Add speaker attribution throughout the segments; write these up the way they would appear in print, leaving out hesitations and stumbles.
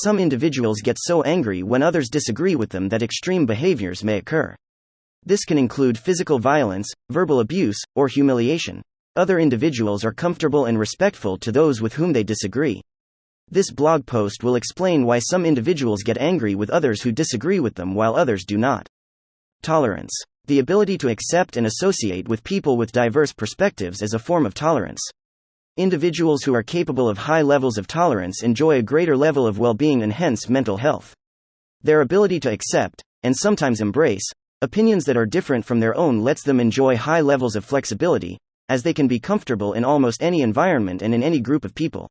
Speaker 1: some individuals get so angry when others disagree with them that extreme behaviors may occur. This can include physical violence, verbal abuse, or humiliation. Other individuals are comfortable and respectful to those with whom they disagree. This blog post will explain why some individuals get angry with others who disagree with them while others do not. Tolerance. The ability to accept and associate with people with diverse perspectives is a form of tolerance. Individuals who are capable of high levels of tolerance enjoy a greater level of well-being and hence mental health. Their ability to accept, and sometimes embrace, opinions that are different from their own lets them enjoy high levels of flexibility, as they can be comfortable in almost any environment and in any group of people.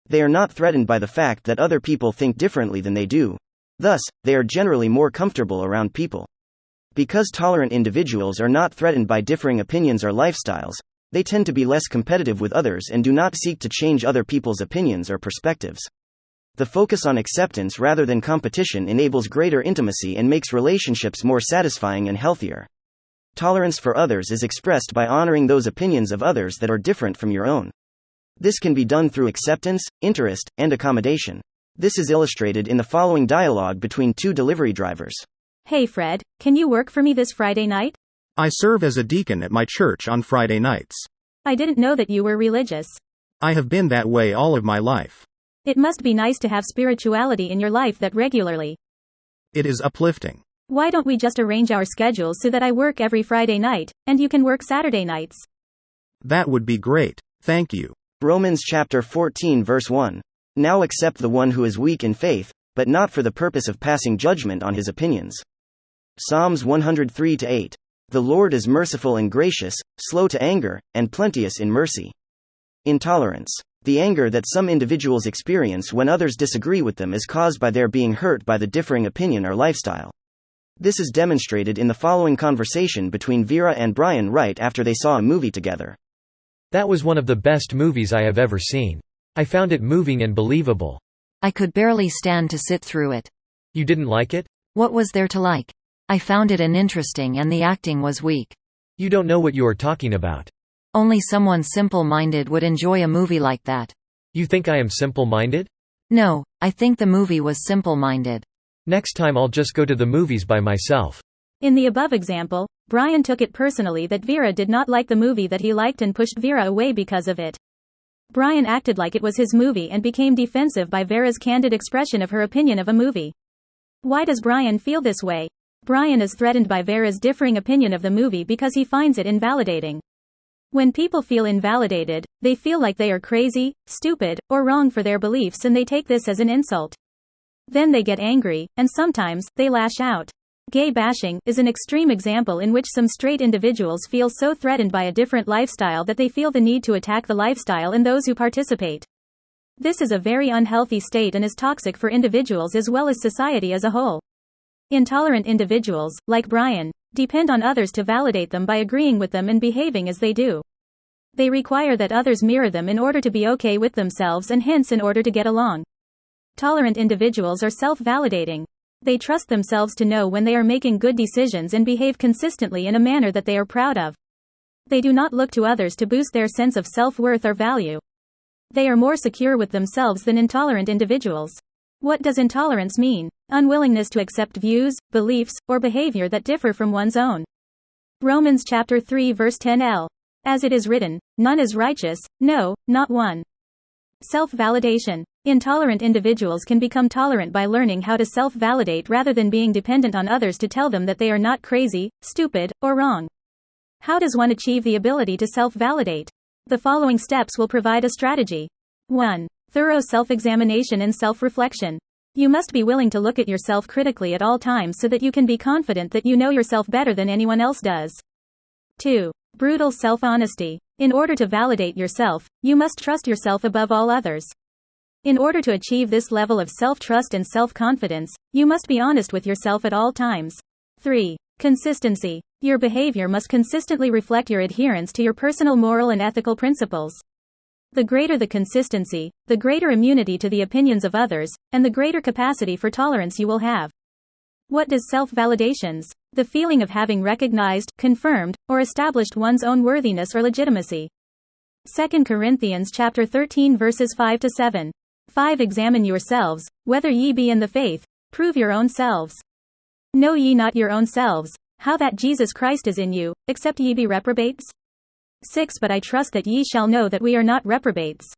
Speaker 1: They are not threatened by the fact that other people think differently than they do. Thus, they are generally more comfortable around people. Because tolerant individuals are not threatened by differing opinions or lifestyles, they tend to be less competitive with others and do not seek to change other people's opinions or perspectives. The focus on acceptance rather than competition enables greater intimacy and makes relationships more satisfying and healthier. Tolerance for others is expressed by honoring those opinions of others that are different from your own. This can be done through acceptance, interest, and accommodation. This is illustrated in the following dialogue between two delivery drivers.
Speaker 2: Hey Fred, can you work for me this Friday night?
Speaker 3: I serve as a deacon at my church on Friday nights.
Speaker 2: I didn't know that you were religious.
Speaker 3: I have been that way all of my life.
Speaker 2: It must be nice to have spirituality in your life that regularly.
Speaker 3: It is uplifting.
Speaker 2: Why don't we just arrange our schedules so that I work every Friday night, and you can work Saturday nights?
Speaker 3: That would be great. Thank you.
Speaker 1: Romans chapter 14 verse 1. Now accept the one who is weak in faith, but not for the purpose of passing judgment on his opinions. Psalms 103-8. The Lord is merciful and gracious, slow to anger, and plenteous in mercy. Intolerance. The anger that some individuals experience when others disagree with them is caused by their being hurt by the differing opinion or lifestyle. This is demonstrated in the following conversation between Vera and Brian right after they saw a movie together.
Speaker 4: That was one of the best movies I have ever seen. I found it moving and believable.
Speaker 5: I could barely stand to sit through it.
Speaker 4: You didn't like it?
Speaker 5: What was there to like? I found it uninteresting and the acting was weak.
Speaker 4: You don't know what you are talking about.
Speaker 5: Only someone simple-minded would enjoy a movie like that.
Speaker 4: You think I am simple-minded?
Speaker 5: No, I think the movie was simple-minded.
Speaker 4: Next time I'll just go to the movies by myself.
Speaker 2: In the above example, Brian took it personally that Vera did not like the movie that he liked and pushed Vera away because of it. Brian acted like it was his movie and became defensive by Vera's candid expression of her opinion of a movie. Why does Brian feel this way? Brian is threatened by Vera's differing opinion of the movie because he finds it invalidating. When people feel invalidated, they feel like they are crazy, stupid, or wrong for their beliefs and they take this as an insult. Then they get angry, and sometimes, they lash out. Gay bashing is an extreme example in which some straight individuals feel so threatened by a different lifestyle that they feel the need to attack the lifestyle and those who participate. This is a very unhealthy state and is toxic for individuals as well as society as a whole. Intolerant individuals, like Brian, depend on others to validate them by agreeing with them and behaving as they do. They require that others mirror them in order to be okay with themselves and hence in order to get along. Tolerant individuals are self-validating. They trust themselves to know when they are making good decisions and behave consistently in a manner that they are proud of. They do not look to others to boost their sense of self-worth or value. They are more secure with themselves than intolerant individuals. What does intolerance mean? Unwillingness to accept views, beliefs, or behavior that differ from one's own. Romans chapter 3 verse 10l. As it is written, none is righteous, no, not one. Self-validation. Intolerant individuals can become tolerant by learning how to self-validate rather than being dependent on others to tell them that they are not crazy, stupid, or wrong. How does one achieve the ability to self-validate? The following steps will provide a strategy. 1. Thorough self-examination and self-reflection. You must be willing to look at yourself critically at all times so that you can be confident that you know yourself better than anyone else does. 2. Brutal self-honesty. In order to validate yourself, you must trust yourself above all others. In order to achieve this level of self-trust and self-confidence, you must be honest with yourself at all times. 3. Consistency. Your behavior must consistently reflect your adherence to your personal moral and ethical principles. The greater the consistency, the greater immunity to the opinions of others, and the greater capacity for tolerance you will have. What does self-validations? The feeling of having recognized, confirmed, or established one's own worthiness or legitimacy. 2 Corinthians chapter 13 verses 5-7. 5. Examine yourselves, whether ye be in the faith. Prove your own selves. Know ye not your own selves, how that Jesus Christ is in you, except ye be reprobates? 6. But I trust that ye shall know that we are not reprobates.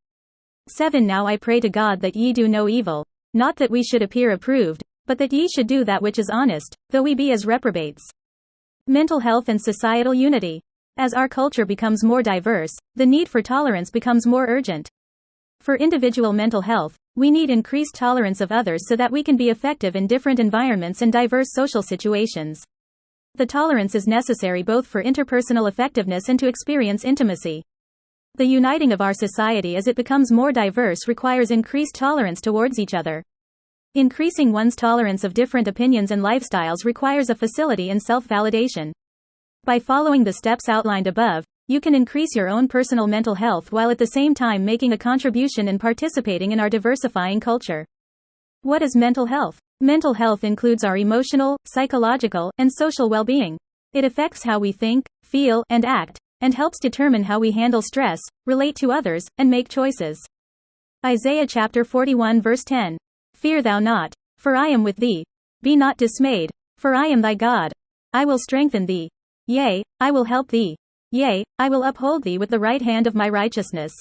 Speaker 2: 7. Now I pray to God that ye do no evil, not that we should appear approved, but that ye should do that which is honest, though we be as reprobates. Mental health and societal unity. As our culture becomes more diverse, the need for tolerance becomes more urgent. For individual mental health, we need increased tolerance of others so that we can be effective in different environments and diverse social situations. The tolerance is necessary both for interpersonal effectiveness and to experience intimacy. The uniting of our society as it becomes more diverse requires increased tolerance towards each other. Increasing one's tolerance of different opinions and lifestyles requires a facility in self-validation. By following the steps outlined above, you can increase your own personal mental health while at the same time making a contribution and participating in our diversifying culture. What is mental health? Mental health includes our emotional, psychological, and social well-being. It affects how we think, feel, and act, and helps determine how we handle stress, relate to others, and make choices. Isaiah chapter 41 verse 10. Fear thou not, for I am with thee. Be not dismayed, for I am thy God. I will strengthen thee. Yea, I will help thee. Yea, I will uphold thee with the right hand of my righteousness.